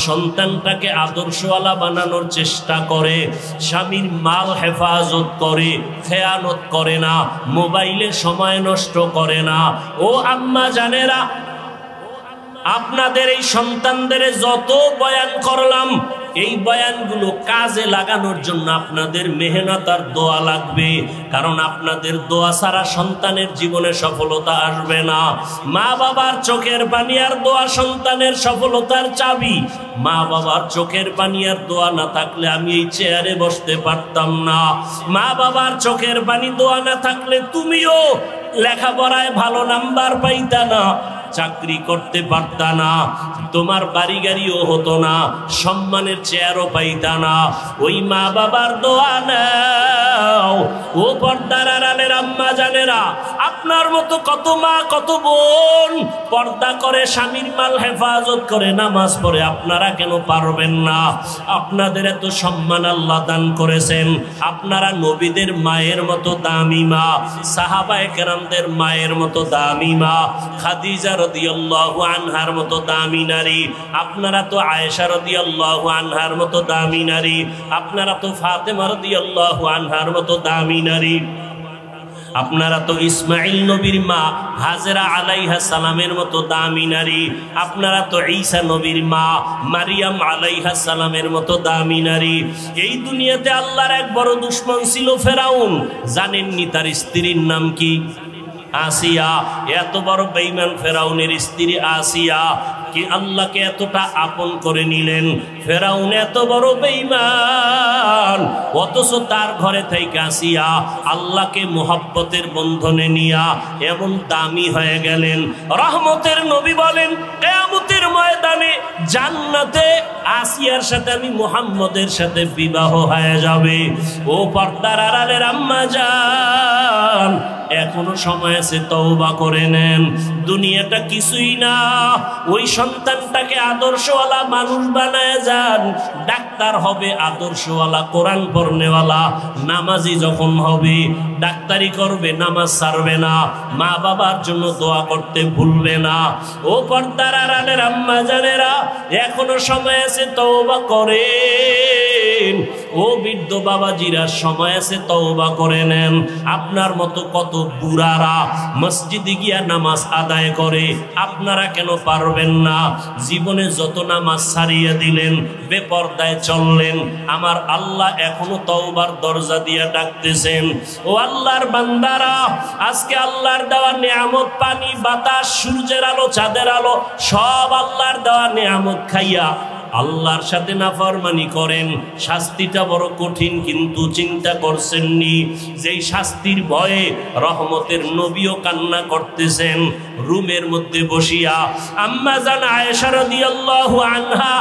সন্তানটাকে আদর্শওয়ালা বানানোর চেষ্টা করে, স্বামীর মাল হেফাজত করে, খেয়ানত করে না, মোবাইলে সময় নষ্ট করে না। ও আম্মা জানেরা, আপনাদের এই সন্তানদের যত বয়ান করলাম, এই বয়ানগুলো কাজে লাগানোর জন্য আপনাদের মেহনত আর দোয়া লাগবে। কারণ আপনাদের দোয়া ছাড়া সন্তানের জীবনে সফলতা আসবে না। মা বাবার চোখের পানি আর দোয়া সন্তানের সফলতার চাবি। মা বাবার চোখের পানি আর দোয়া না থাকলে আমি এই চেয়ারে বসতে পারতাম না। মা বাবার চোখের পানি দোয়া না থাকলে তুমিও লেখাপড়ায় ভালো নাম্বার পাইতা না, চাকরি করতে পারতা না, তোমার বাড়ি গাড়িও হতো না, সম্মানের চেয়ারও পাইতা না। ওই মা বাবার দোয়া নাও। ও পর্দার আড়ালের আম্মা জানেরা, আপনার মতো কত মা কত বোন পর্দা করে, স্বামীর মাল হেফাজত করে, নামাজ পড়ে, আপনারা কেন পারবেন না? আপনাদের এত সম্মান আল্লাহ দান করেছেন। আপনারা নবীদের মায়ের মতো দামি মা, সাহাবায়ে কেরামদের মায়ের মতো দামি মা, খাদিজা রাদিয়াল্লাহু আনহার মতো দামি নারী। আপনারা তো আয়েশা রাদিয়াল্লাহু আনহার মতো দামি নারী। আপনারা তো ফাতেমা রাদিয়াল্লাহু আনহার মতো দামি নারী। আপনারা তো ইসমাইল নবীর মা হাজেরা আলাইহা সালামের মতো দামি নারী। আপনারা তো ঈসা নবীর মা মারিয়াম আলাইহা সালামের মতো দামি নারী। এই দুনিয়াতে আল্লাহর এক বড় দুশমন ছিল ফেরাউন। জানেননি তার স্ত্রীর নাম কি? আসিয়া। এত বড় বেঈমান ফেরাউনের স্ত্রী আসিয়া কি আল্লাহকে এতটা আপন করে নিলেন। ফেরাউন এত বড় বেঈমান, অথচ তার ঘরে থেকে আসিয়া আল্লাহকে মোহাব্বতের বন্ধনে নিয়া এমন দামি হয়ে গেলেন। রহমতের নবী বলেন, কিয়ামতের ময়দানে জান্নাতে আসিয়ার সাথে আমি মুহাম্মদের সাথে বিবাহ হয়ে যাবে। ও পর্দার আড়ালের আম্মা জান, এখনো সময় আছে, তওবা করে নেন। দুনিয়াটা কিছুই না। ওই সন্তানটাকে আদর্শওয়ালা মানুষ বানায় যান। ডাক্তার হবে আদর্শওয়ালা, কোরআন পড়নেওয়ালা, নামাজি যখন হবে ডাক্তারি করবে, নামাজ ছাড়বে না, মা বাবার জন্য দোয়া করতে ভুলবে না। ও পর্দার আড়ালের আম্মা জানেরা, এখনো সময় আছে, তওবা করেন। ও বৃদ্ধ বাবাজিরা, সময় আছে, তওবা করে নেন। আপনার মতো কত বুড়ারা মসজিদে গিয়া নামাজ আদায় করে, আপনারা কেন পারবেন না? জীবনে যত নামাজ ছাড়িয়ে দিলেন, বেপরদায় চললেন, আমার আল্লাহ এখনো তওবার দরজা দিয়া ডাকতেছেন। ও আল্লাহর বান্দারা, আজকে আল্লাহর দেওয়া নিয়ামত, পানি, বাতাস, সূর্যের আলো, চাঁদের আলো, সব আল্লাহর দেওয়া নিয়ামত খাইয়া আল্লাহর সাথে নাফরমানি করেন, শাস্তিটা বড় কঠিন, কিন্তু চিন্তা করছেননি যেই শাস্তির ভয়ে রহমতের নবীও কান্না করতেছেন রুমের মধ্যে বসিয়া। আম্মা জান আয়েশা রাদিয়াল্লাহু আনহা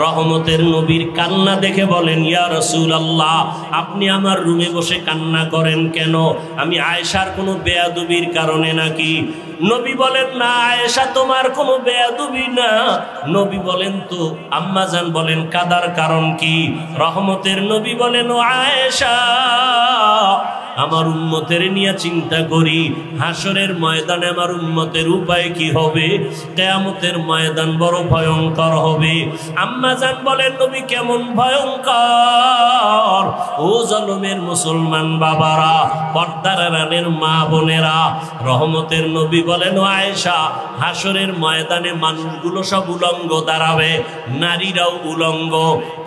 রহমতের নবীর কান্না দেখে বলেন, ইয়া রাসূলুল্লাহ, আপনি আমার রুমে বসে কান্না করেন কেন? আমি আয়েশার কোনো বেয়াদবির কারণে নাকি? নবী বলেন, না আয়েশা, তোমার কোনো বেয়াদবি না। নবী বলেন, তো আম্মা জান বলেন, কাদার কারণ কি? রহমতের নবী বলেন, ও আয়েশা, আমার উম্মতের নিয়ে চিন্তা করি, হাসরের ময়দানে আমার উম্মতের উপায় কি হবে, কিয়ামতের ময়দান বড় ভয়ঙ্কর হবে। আম্মা জান বলেন, নবী কেমন ভয়ঙ্কর? ও জনমের মুসলমান বাবারা, পর্দার আড়ালের মা বোনেরা, রহমতের নবী বলেন, ও আয়েশা, হাসরের ময়দানে মানুষগুলো সব উলঙ্গ দাঁড়াবে, নারীরাও উলঙ্গ,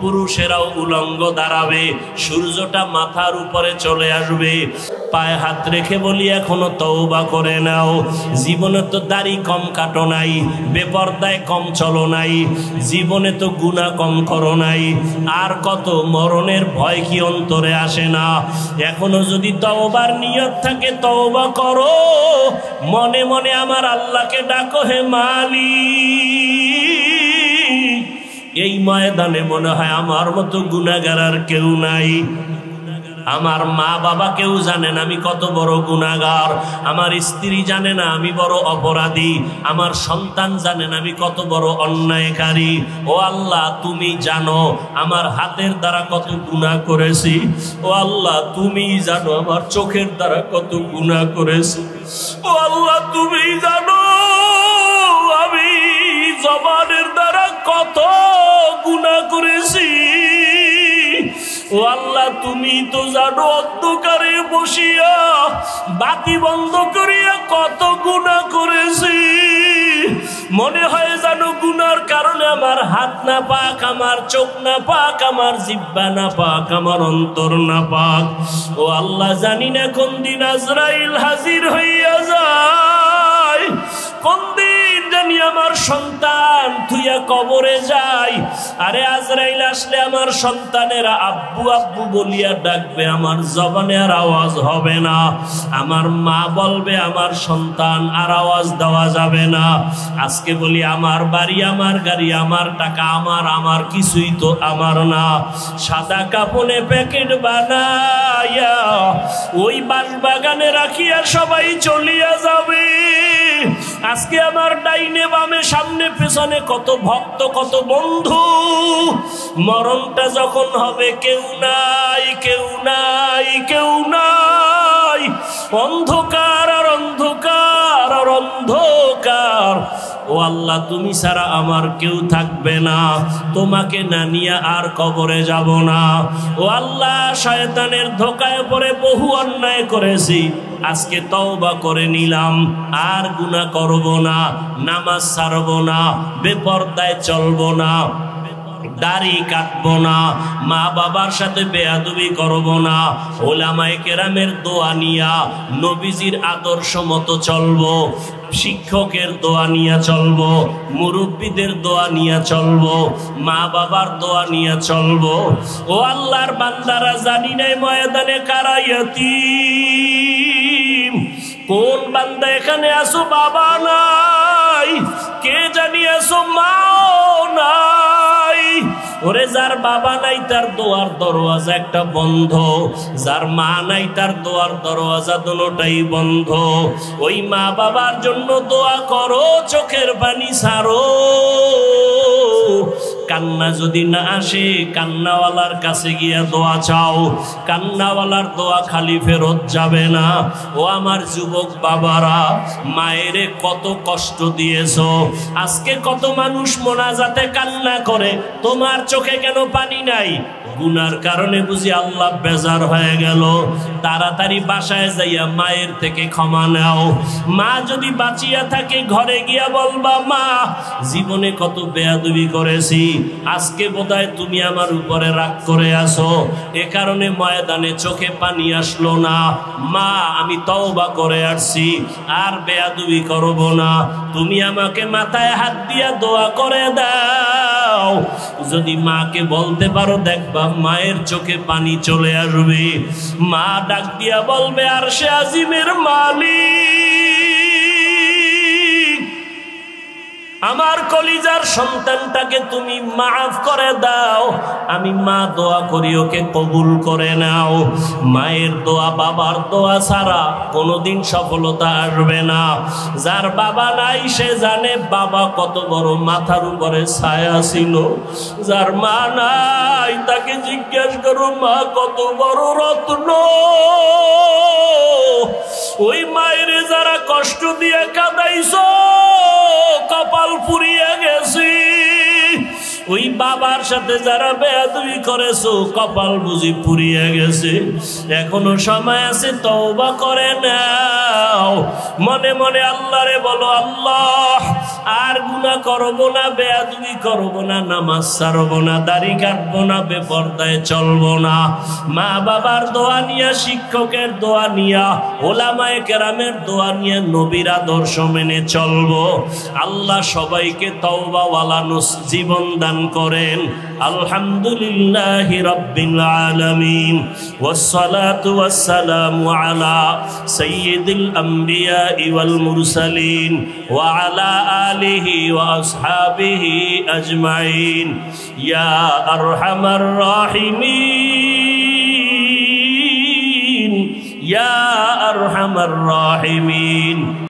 পুরুষেরাও উলঙ্গ দাঁড়াবে, সূর্যটা মাথার উপরে চলে আসবে। পায়ে হাত রেখে বলি, এখনো তওবা করে নাও। জীবনে তো দাড়ি কম কাটো নাই, বেপরদায় কম চলো নাই, জীবনে তো গুনাহ কম করো নাই, আর কত মরণের ভয় কি অন্তরে আসে না? এখনো যদি তওবার নিয়ত থাকে তওবা করো, মনে মনে আমার আল্লাহকে ডাকো, হে মালিক। এই ময়দানে মনে হয় আমার মতো গুনাহগার আর কেউ নাই। আমার মা বাবা কেউ জানে না আমি কত বড় গুনাহগার, আমার স্ত্রী জানে না আমি বড় অপরাধী, আমার সন্তান জানে না আমি কত বড় অন্যায়কারী। ও আল্লাহ, তুমি জানো আমার হাতের দ্বারা কত গুনাহ করেছি। ও আল্লাহ, তুমি জানো আমার চোখের দ্বারা কত গুনাহ করেছি। ও আল্লাহ, তুমি জানো আমি জবানের দ্বারা কত গুনাহ করেছি। ও আল্লাহ, তুমি তো জানো অন্ধকারে বসিয়া বাতি বন্ধ করিয়া কত গুনাহ করেছি। মনে হয় জানো গুনার কারণে আমার হাত না পাক, আমার চোখ না পাক, আমার জিহ্বা না পাক, আমার অন্তর না পাক। ও আল্লাহ, জানি না কোন দিন আজরাইল হাজির হইয়া যায়, কোন দিন জানি আমার সন্তান থুইয়া কবরে যায়। আরে আজরাইল আসলে আমার সন্তানেরা আব্বু আব্বু বলিয়া ডাকবে, আমার জবানে আর আওয়াজ হবে না। আমার মা বলবে, আমার সন্তান, আর আওয়াজ দেওয়া যাবে না। আজকে বলি আমার বাড়ি, আমার গাড়ি, আমার টাকা, আমার কিছুই তো আমার না। সাদা কাপড়ে প্যাকেট বানাইয়া ওই বাগানে রাখিয়া সবাই চলিয়া যাবে। আজকে আমার ডাইনে বামে সামনে পেছনে কত ভক্ত, কত বন্ধু। মরণটা যখন হবে কেউ নাই, কেউ নাই, কেউ নাই, অন্ধকার আর অন্ধকার আর অন্ধকার। ও আল্লাহ, তুমি ছাড়া আমার কেউ থাকবে না, তোমাকে না নিয়ে আর কবরে যাব না। ও আল্লাহ, শয়তানের ধোকায় পড়ে বহু অন্যায় করেছি, আজকে তওবা করে নিলাম, আর গুনাহ করব না, নামাজ ছাড়ব না, বেপরদায় চলব না, দাড়ি কাটবো না, মা বাবার সাথে বেয়াদবি করব না, ওলামায়ে কেরামের দোয়া নিয়া নবীজির আদর্শ মতো চলবো, শিক্ষকের দোয়া নিয়ে চলবো, মুরব্বীদের দোয়া নিয়ে চলবো, মা বাবার দোয়া নিয়ে চলবো। ও আল্লাহর বান্দারা, জানি নাই ময়দানে কারা ইয়াতীম। কোন বান্দা এখানে আসো বাবা নাই, কে জানি আসো মাও নাই। ওরে যার বাবা নাই তার দোয়ার দরওয়াজা একটা বন্ধ, যার মা নাই তার দোয়ার দরওয়াজা দুটোটাই বন্ধ। ওই মা বাবার জন্য দোয়া করো, চোখের পানি ছাড়ো। কান্না যদি না আসে কান্নাওয়ালার কাছে গিয়া দোয়া চাও, কান্নাওয়ালার দোয়া খালি ফেরত যাবে না। ও আমার যুবক বাবারা, মায়েরে কত কষ্ট দিয়েছো, আজকে কত মানুষ মোনাজাতে কান্না করে, তোমার চোখে কেন পানি নাই? গুনার কারণে বুঝি আল্লাহ বেজার হয়ে গেল। তাড়াতাড়ি বাসায় যাইয়া মায়ের থেকে ক্ষমা নাও। মা যদি বাঁচিয়া থাকে ঘরে গিয়া বলবা, মা জীবনে কত বেয়াদবি করেছি, আজকে বোধহয় তুমি আমার উপরে রাগ করে আসো, এ কারণে ময়দানে চোখে পানি আসলো না। মা আমি তওবা করে আসছি, আর বেয়াদবি করব না, তুমি আমাকে মাথায় হাত দিয়া দোয়া করে দাও। যদি মাকে বলতে পারো দেখবা মায়ের চোখে পানি চলে আসবে। মা ডাক দিয়া বলবে, আরশে আজিমের মালিক, আমার কলিজার সন্তানটাকে তুমি মাফ করে দাও। আমি মা দোয়া করি, ওকে কবুল করে নাও। মায়ের দোয়া, বাবার দোয়া ছাড়া কোনোদিন সফলতা আসবে না। যার বাবা নাই সে জানে বাবা কত বড় মাথার উপরে ছায়া ছিল। যার মা নাই তাকে জিজ্ঞেস করো মা কত বড় রত্ন। ওই মায়ের যারা কষ্ট দিয়ে কাঁদাইছো, কপাল পুড়িয়ে গেছি। ওই বাবার সাথে যারা বেয়াদবি করেছো, কপাল বুঝি পুড়িয়ে গেছে। এখনো সময় আছে, তওবা করে নাও। মনে মনে আল্লাহরে বলো, আল্লাহ আর গুনাহ করব না, বেয়াদবি করব না, নামাজ ছাড়ব না, দাড়ি কাটবো না, বেপরদায় চলবো না। মা বাবার দোয়া নিয়া, শিক্ষকের দোয়া নিয়া, ওলামায়ে কেরামের দোয়া নিয়ে নবীর আদর্শ মেনে চলবো। আল্লাহ সবাইকে তওবাওয়ালা জীবন দান করেন। আলহামদুলিল্লাহি রাব্বিল আলামিন, ওয়াসসালাতু ওয়াসসালামু আলা সাইয়্যিদিল আমবিয়া ওয়াল মুরসালিন ওয়া আলা আলিহি ওয়া আসহাবিহি আজমাইন। ইয়া আরহামার রাহিমিন, ইয়া আরহামার রাহিমিন।